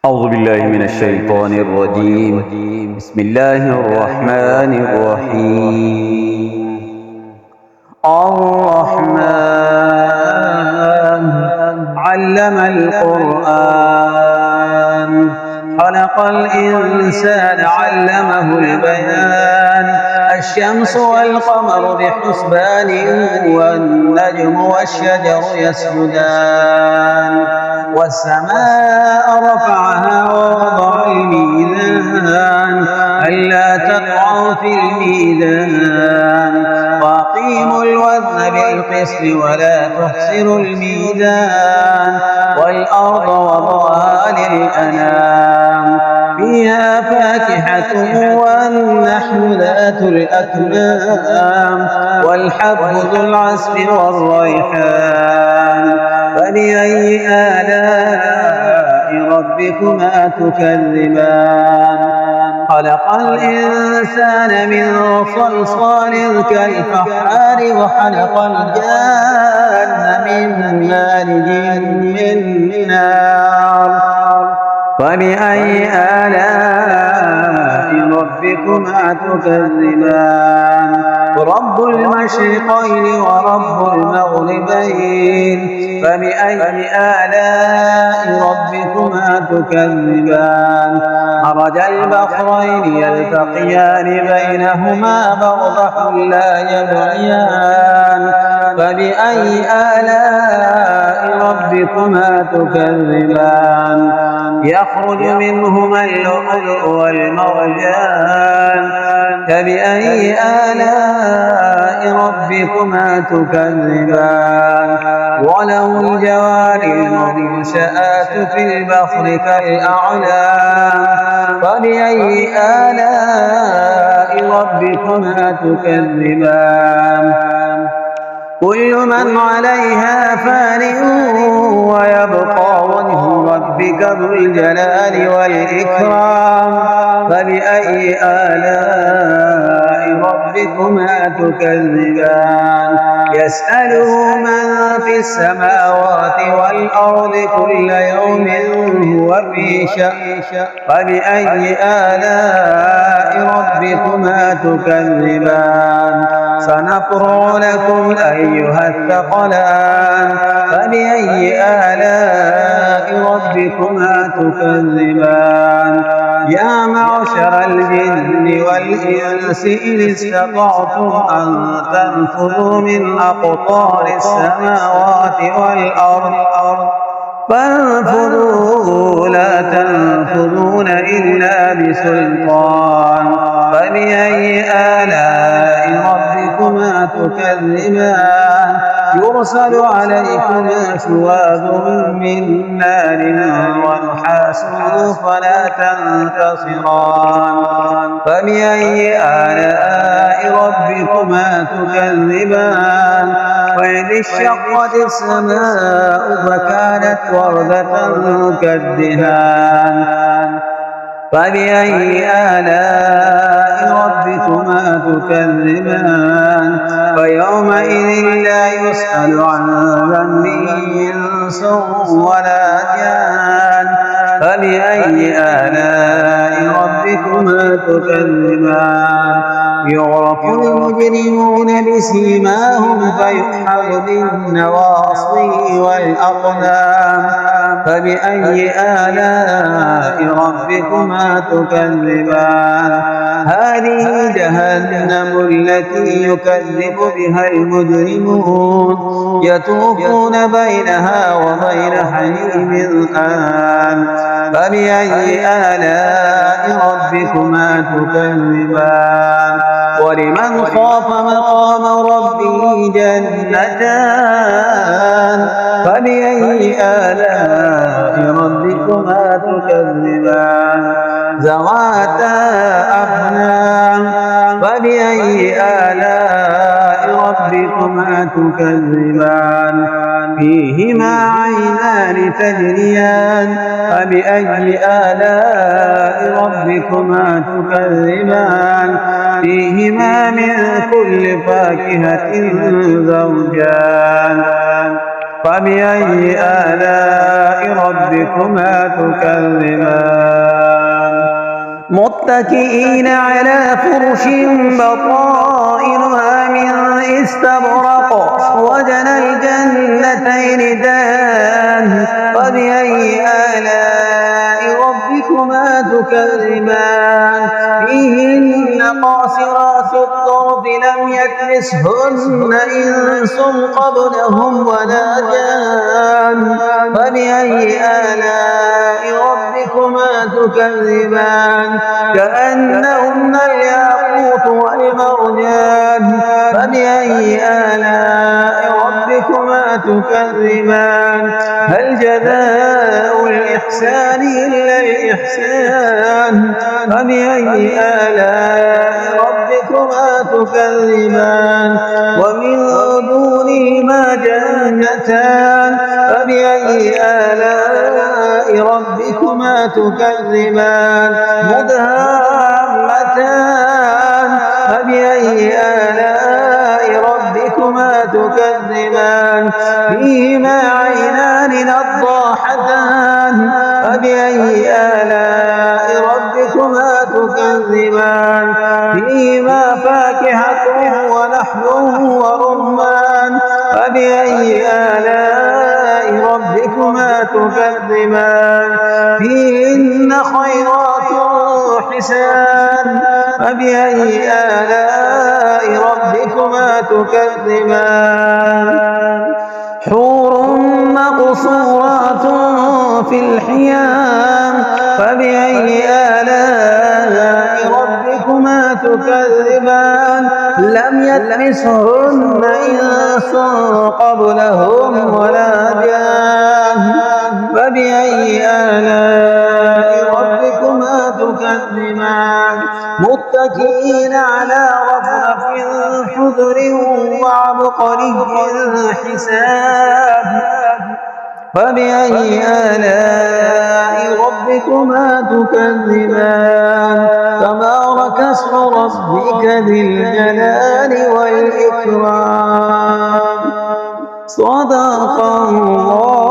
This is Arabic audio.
أعوذ بالله من الشيطان الرجيم. بسم الله الرحمن الرحيم. الرحمن علم القرآن خلق الإنسان علمه البيان الشمس والقمر بحسبان والنجم والشجر يسجدان والسماء رفعها ووضع الميزان ألا تطغوا في الميزان وأقيموا الوزن بالقسط ولا تخسروا الميزان والأرض وضعها للأنام فيها فاكهة والنحل ذات الأكمام والحب ذو العصف والريحان فبأي آلاء ربكما تكذبان خلق الإنسان من صلصال كالفخار وخلق الجان من مارج من نار فبأي آلاء ربكما تكذبان رب المشرقين ورب المغربين فبأي آلاء ربكما تكذبان مرج البحرين يلتقيان بينهما برزخ لا يبغيان فبأي آلاء ربكما تكذبان يخرج منهما اللؤلؤ والمرجان فبأي آلاء ربكما تكذبان وله الجوار المنشآت في البحر كالأعلام فبأي آلاء ربكما تكذبان كل من عليها فان ويبقى وجه ربك ذو الجلال والإكرام فبأي آلاء ربكما تكذبان يسأله من في السماوات والأرض كل يوم هو في شأن فبأي آلاء ربكما تكذبان سنفرغ لكم أيها الثقلان فبأي آلاء ربكما تكذبان يا معشر الجن والإنس إن استطعتم أن تنفذوا من أقطار السماوات والأرض فانفذوا لا تنفذون إلا بسلطان فبأي آلاء ربكما تكذبان يرسل عليكما شواظ من نار ونحاس فلا تنتصران فبأي آلاء ربكما تكذبان وإذ انشقت السماء فكانت وردة كالدهان فبأي آلاء ربكما تكذبان فيومئذ لا يسأل عن ذنبه إنس ولا جان فبأي آلاء ربكما تكذبان يعرف المجرمون بسيماهم فيؤخذ بالنواصي والأقدام فبأي آلاء ربكما تكذبان هذه جهنم التي يكذب بها المجرمون يطوفون بينها وبين حميم آن فبأي آلاء ربكما تكذبان ولمن خاف مقام ربه جنتان فبأي آلاء ربكما تكذبان ذواتا أفنان فبأي آلاء ربكما تكذبان فيهما عينان تجريان فبأي آلاء ربكما تكذبان فيهما من كل فاكهة زوجان فبأي آلاء ربكما تكذبان متكئين على فرش بطائنها من استبرق وجنى الجنتين دان فبأي آلاء ربكما تكذبان فيهن قاصرات الطرف لم يطمثهن إنس قبلهم ولا جان فبأي آلاء ربكما تكذبان كأنهن الياقوت والمرجان فبأي آلاء ربكما تكذبان هل جزاء الإحسان إلا الإحسان فبأي آلاء ربكما تكذبان ومن دونهما جنتان فبأي آلاء ربكما تكذبان مدهامتان فبأي آلاء ربكما تكذبان فيهما عينان نضاحتان فبأي آلاء ربكما تكذبان فيهما فاكهة ونحل ورمان فبأي آلاء ربكما تكذبان فيهن خيرات حسان فبأي آلاء ربكما تكذبان حور مقصورات في الحيام فبأي آلاء ربكما تكذبان لم يطمثهن إنس قبلهم ولا جان فبأي آلاء ربكما تكذبان متكئين على رفرف خضر وعبقري حساب فبأي آلاء ربكما تكذبان تبارك اسم ربك ذي الجلال والإكرام صدق الله